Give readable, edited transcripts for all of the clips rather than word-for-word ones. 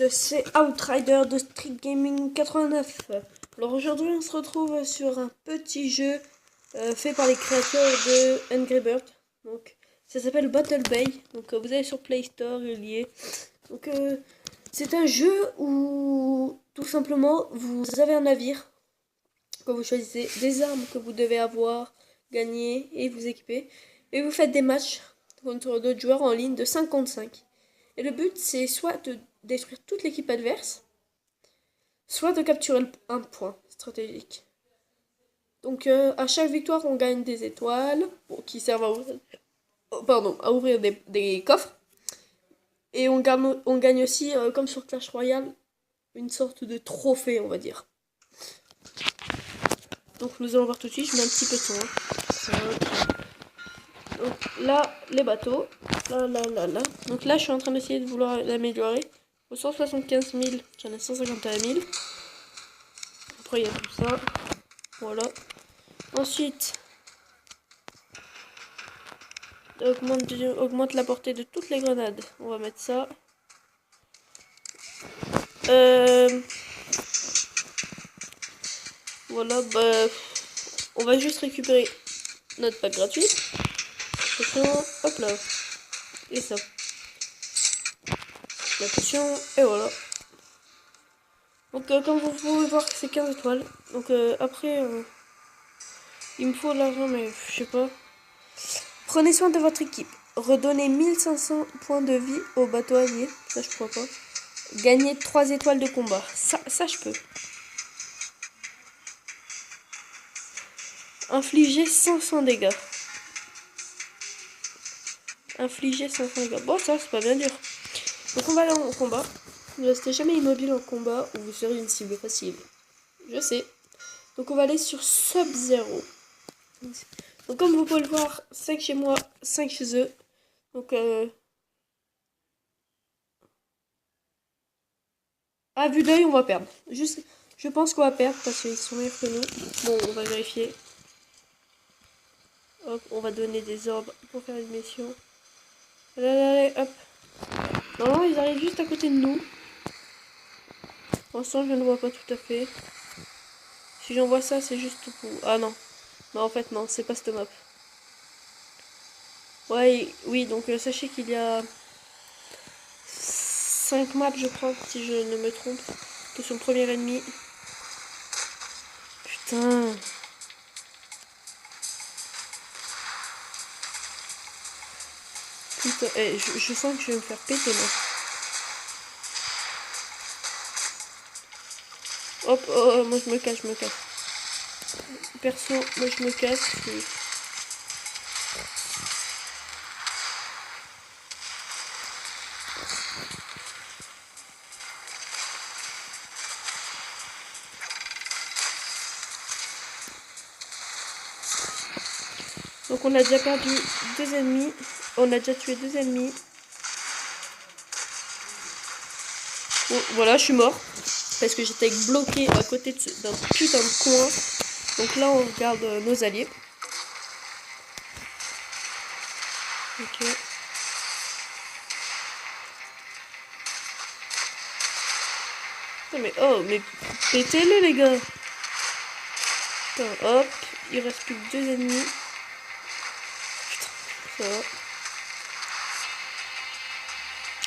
c'est Outrider de Street Gaming 89. Alors aujourd'hui on se retrouve sur un petit jeu fait par les créateurs de Angry Birds. Donc ça s'appelle Battle Bay. Donc vous allez sur Play Store, il y est. Donc c'est un jeu où tout simplement vous avez un navire que vous choisissez, des armes que vous devez avoir, gagner et vous équiper. Et vous faites des matchs contre d'autres joueurs en ligne de 5 contre 5. Et le but, c'est soit de détruire toute l'équipe adverse, soit de capturer un point stratégique. Donc, à chaque victoire, on gagne des étoiles qui servent à ouvrir des coffres. Et on gagne aussi, comme sur Clash Royale, une sorte de trophée, on va dire. Donc, nous allons voir tout de suite. Je mets un petit peu de son. Donc là, les bateaux. Là. Donc là, je suis en train d'essayer de vouloir l'améliorer. Au 175 000, j'en ai 151 000. Après, il y a tout ça. Voilà. Ensuite, augmente la portée de toutes les grenades. On va mettre ça. Voilà, on va juste récupérer notre pack gratuit. Attention, hop là. Et ça. La potion, et voilà. Donc comme vous pouvez voir, c'est 15 étoiles. Donc après, il me faut de l'argent, mais je sais pas. Prenez soin de votre équipe. Redonnez 1500 points de vie au bateau allié. Ça, je crois pas. Gagnez 3 étoiles de combat. Ça je peux. Infligez 500 dégâts. Infligez 500 dégâts. Bon, ça, c'est pas bien dur. Donc on va aller en combat. Ne restez jamais immobile en combat ou vous serez une cible facile. Je sais. Donc on va aller sur Sub-Zero. Donc comme vous pouvez le voir, 5 chez moi, 5 chez eux. Donc à vue d'œil, on va perdre. Je pense qu'on va perdre parce qu'ils sont meilleurs que nous. Bon, on va vérifier. Hop, on va donner des orbes pour faire une mission. Allez, hop. Non, ils arrivent juste à côté de nous. Pour l'instant, je ne vois pas tout à fait. Si j'envoie ça, c'est juste pour... Ah non. Non, en fait, non, c'est pas cette map. Ouais, oui, donc sachez qu'il y a 5 maps, je crois, si je ne me trompe, que sur le premier ennemi. Putain. Putain, je sens que je vais me faire péter, moi. Hop, oh, moi je me cache. Perso, moi je me casse. Donc on a déjà perdu 2 ennemis. On a déjà tué 2 ennemis. Bon, voilà, je suis mort. Parce que j'étais bloqué à côté d'un putain de coin. Donc là, on regarde nos alliés. Ok. Non mais oh, mais pétez-le les gars. Putain, hop. Il reste plus que 2 ennemis. Putain, ça va.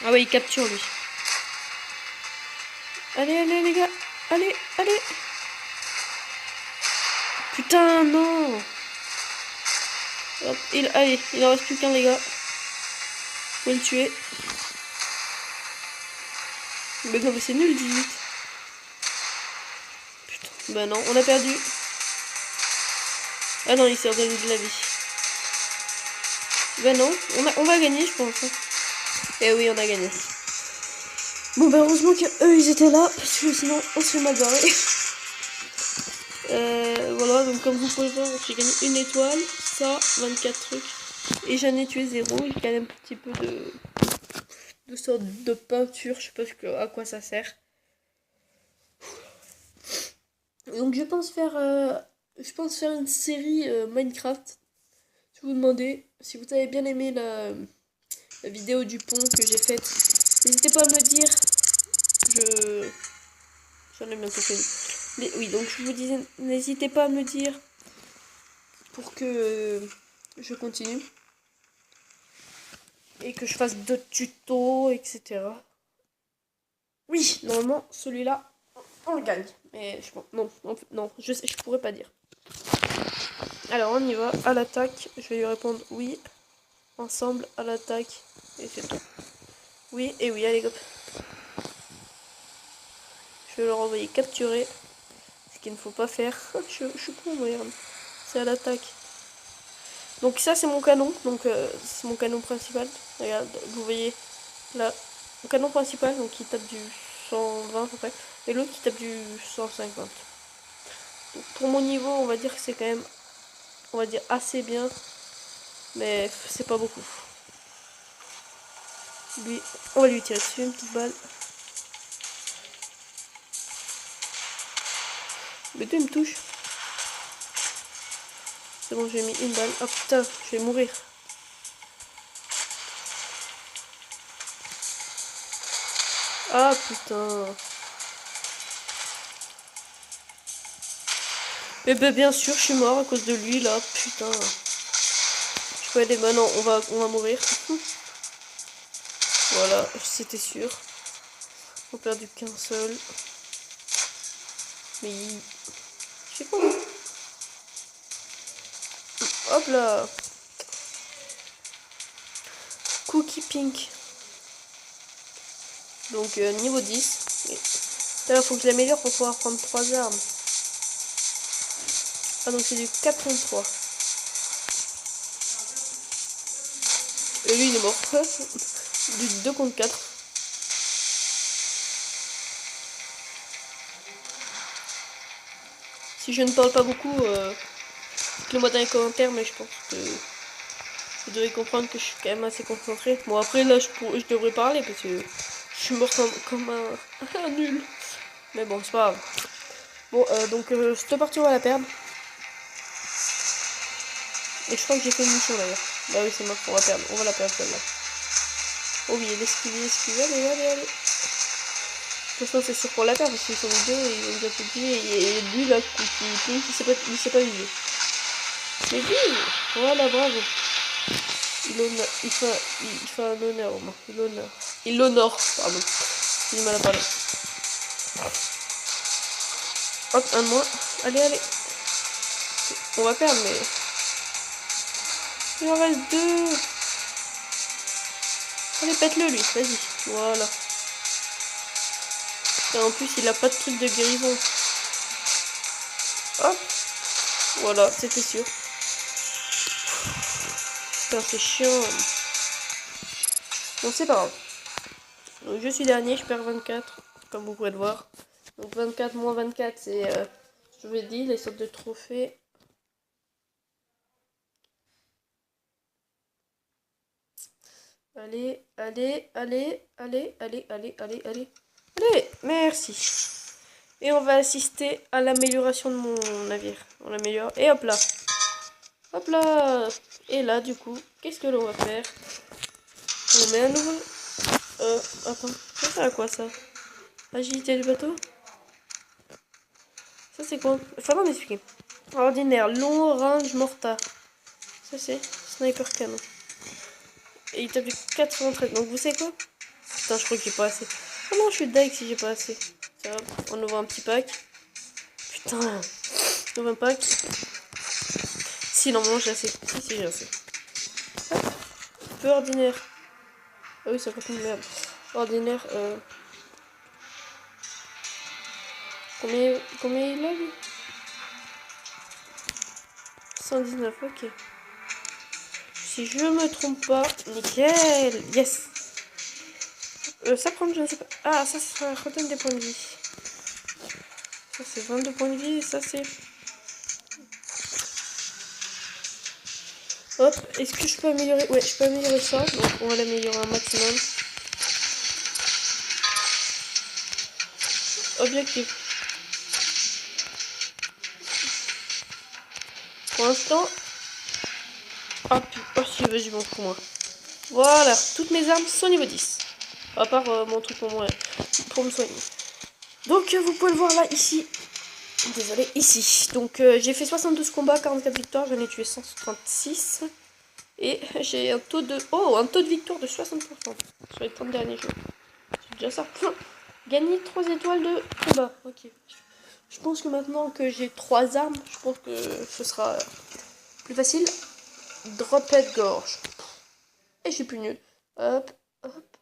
Ah ouais, il capture lui. Allez les gars. Allez. Putain, non. Hop, allez, il en reste plus qu'un les gars. Faut le tuer. Mais non, mais c'est nul 18. Putain, bah non, on a perdu. Ah non, il s'est redonné de la vie. Bah non, on va gagner, je pense. Eh oui, on a gagné. Bon, bah heureusement qu'eux, ils étaient là, parce que sinon, on se fait mal barrer. Voilà, donc comme vous pouvez voir, j'ai gagné une étoile, ça, 24 trucs. Et j'en ai tué 0, il y a un petit peu de sorte de peinture, je sais pas à quoi ça sert. Donc je pense faire une série Minecraft. Si vous demandez, si vous avez bien aimé la vidéo du pont que j'ai faite, n'hésitez pas à me le dire. J'en ai bientôt fini. Mais oui, donc je vous disais, n'hésitez pas à me dire pour que je continue. Et que je fasse d'autres tutos, etc. Oui, normalement, celui-là, on le gagne. Mais je pense, non, je pourrais pas dire. Alors, on y va, à l'attaque. Je vais lui répondre oui. Ensemble, à l'attaque. Et c'est tout. Oui, et oui, allez, hop. Je vais le renvoyer capturer. Ce qu'il ne faut pas faire. je suis con, regarde. C'est à l'attaque. Donc ça, c'est mon canon. Donc, c'est mon canon principal. Regarde, vous voyez là. Mon canon principal, donc il tape du 120 à peu près. Et l'autre qui tape du 150. Donc, pour mon niveau, on va dire que c'est quand même, on va dire, assez bien. Mais c'est pas beaucoup. Lui, on va lui tirer dessus une petite balle. Mais deux, il me touche. C'est bon, j'ai mis une balle. Oh putain, je vais mourir. Ah putain. Mais ben, bien sûr, je suis mort à cause de lui là. Putain. Je peux aller maintenant, on va mourir. Voilà, c'était sûr. On a perdu qu'un seul. Mais il... Je sais pas. Hop là. Cookie Pink. Donc niveau 10. Il faut que je l'améliore pour pouvoir prendre 3 armes. Ah donc c'est du 4 contre 3. Et lui il est mort. Du 2 contre 4. Si je ne parle pas beaucoup, dites-le-moi dans les commentaires, mais je pense que vous devez comprendre que je suis quand même assez concentré. Bon après là je devrais parler parce que je suis mort comme un nul. Mais bon c'est pas grave. Bon donc cette partie on va la perdre. Et je crois que j'ai fait une mission d'ailleurs. Bah oui c'est mort, on va perdre. On va la perdre celle-là. Oh oui, l'esquive, allez. De toute façon c'est sûr qu'on la perd parce qu'ils sont deux et ils ont déjà tout dit. Et lui là il sait pas viser. Mais lui, voilà bravo. Il fait un honneur au moins. Il l'honore, pardon. J'ai du mal à parler. Hop, un de moins. Allez. On va perdre, mais... Il en reste 2. Allez, pète-le, lui. Vas-y. Voilà. Et en plus, il a pas de truc de guérison. Hop. Voilà, c'était sûr. Putain, c'est chiant. Bon, c'est pas grave. Donc, je suis dernier, je perds 24. Comme vous pouvez le voir. Donc 24 moins 24, c'est, je vous l'ai dit, les sortes de trophées. Allez, merci. Et on va assister à l'amélioration de mon navire. On l'améliore. Et hop là. Hop là. Et là, du coup, qu'est-ce que l'on va faire? On met un nouveau... attends, ça sert à quoi ça? Agilité du bateau? Ça c'est quoi? Faut m'expliquer. Ordinaire, long range mortar. Ça c'est sniper canon. Et il tape du 93. Donc vous savez quoi? Putain, je crois que j'ai pas assez. Oh non, je suis deg si j'ai pas assez. Ça va, on ouvre un petit pack. Putain, on ouvre un pack. Si, normalement j'ai assez. Si, j'ai assez. Hop. Peu ordinaire. Ah oui, ça coûte une merde. Ordinaire, Combien il a lui? 119, ok. Si je me trompe pas, nickel, yes. Ça prend, je ne sais pas. Ah, ça redonne des points de vie. Ça c'est 22 points de vie et ça c'est... Hop, est-ce que je peux améliorer? Ouais, je peux améliorer ça, donc on va l'améliorer un maximum. Objectif. Pour l'instant... Oh si, vas-y, m'en fous moi. Voilà, toutes mes armes sont niveau 10. À part mon truc pour moi. pour me soigner. Donc vous pouvez le voir là, ici. Désolé, ici. Donc j'ai fait 72 combats, 44 victoires, j'en ai tué 136. Et j'ai un taux de victoire de 60% sur les 30 derniers jours. C'est déjà ça. Gagner 3 étoiles de combat. Ok. Je pense que maintenant que j'ai 3 armes, je pense que ce sera plus facile. Drophead gorge. Et je suis plus nul. Hop, hop,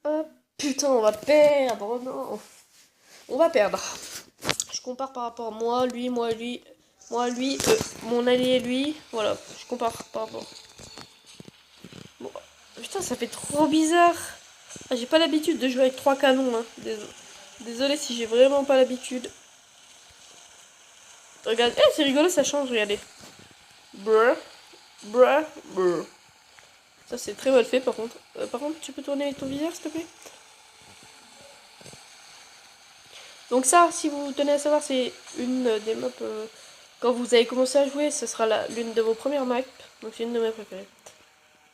hop. Putain, on va perdre. Oh non. On va perdre. Je compare par rapport à moi, lui, mon allié, lui. Voilà, je compare par rapport. Bon. Putain, ça fait trop bizarre. Ah, j'ai pas l'habitude de jouer avec 3 canons. Hein. Désolé si j'ai vraiment pas l'habitude. Regarde, c'est rigolo, ça change, regardez. Brr, brr, brr. Ça, c'est très mal fait, par contre. Tu peux tourner ton viseur, s'il te plaît? Donc ça, si vous tenez à savoir, c'est une des maps... quand vous avez commencé à jouer, ce sera l'une de vos premières maps. Donc c'est une de mes préférées.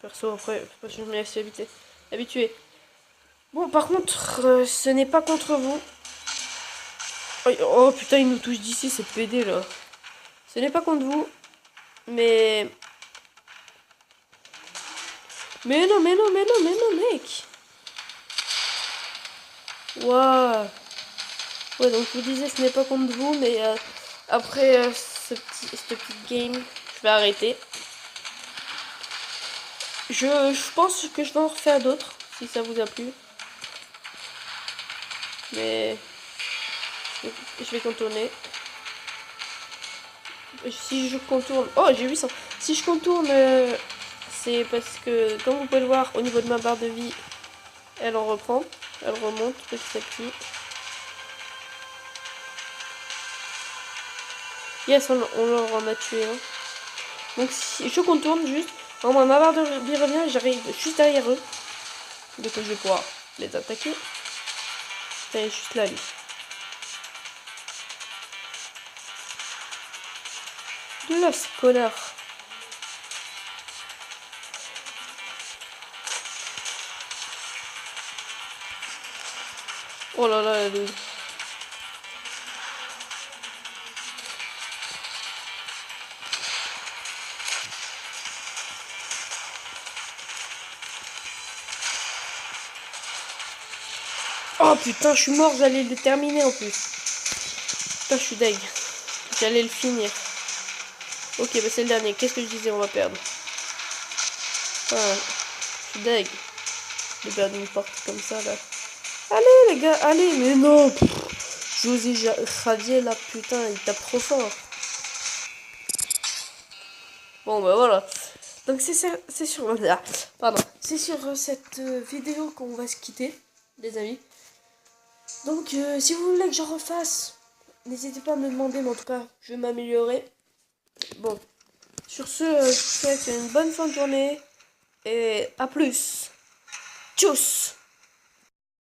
Perso, après, je me laisse habituer. Bon, par contre, ce n'est pas contre vous. Oh putain, il nous touche d'ici, c'est PD là. Ce n'est pas contre vous, mais... Mais non, mec. Waouh. Ouais, donc je vous disais, ce n'est pas contre vous, mais après cette petite game, je vais arrêter. Je pense que je vais en refaire d'autres, si ça vous a plu. Mais je vais contourner. Si je contourne... Oh, j'ai 800. Si je contourne, c'est parce que, comme vous pouvez le voir, au niveau de ma barre de vie, elle en reprend. Elle remonte petit à petit. Yes, on leur en a tué un. Donc si je contourne juste, ma barre de vie revient, j'arrive juste derrière eux. Donc je vais pouvoir les attaquer. Elle est juste là, lui. Là, ce connard. Oh là là, la douze. Oh putain, je suis mort, j'allais le terminer en plus. Putain, je suis deg. J'allais le finir. Ok, bah c'est le dernier. Qu'est-ce que je disais, on va perdre. Ah, je suis deg de perdre une porte comme ça là. Allez les gars, allez, mais non. José Javier là, putain, il tape trop fort. Bon bah voilà. Donc c'est sur pardon, c'est sur cette vidéo qu'on va se quitter, les amis. Donc si vous voulez que j'en refasse, n'hésitez pas à me demander, mais en tout cas, je vais m'améliorer. Bon, sur ce, je vous souhaite une bonne fin de journée et à plus. Tchuss.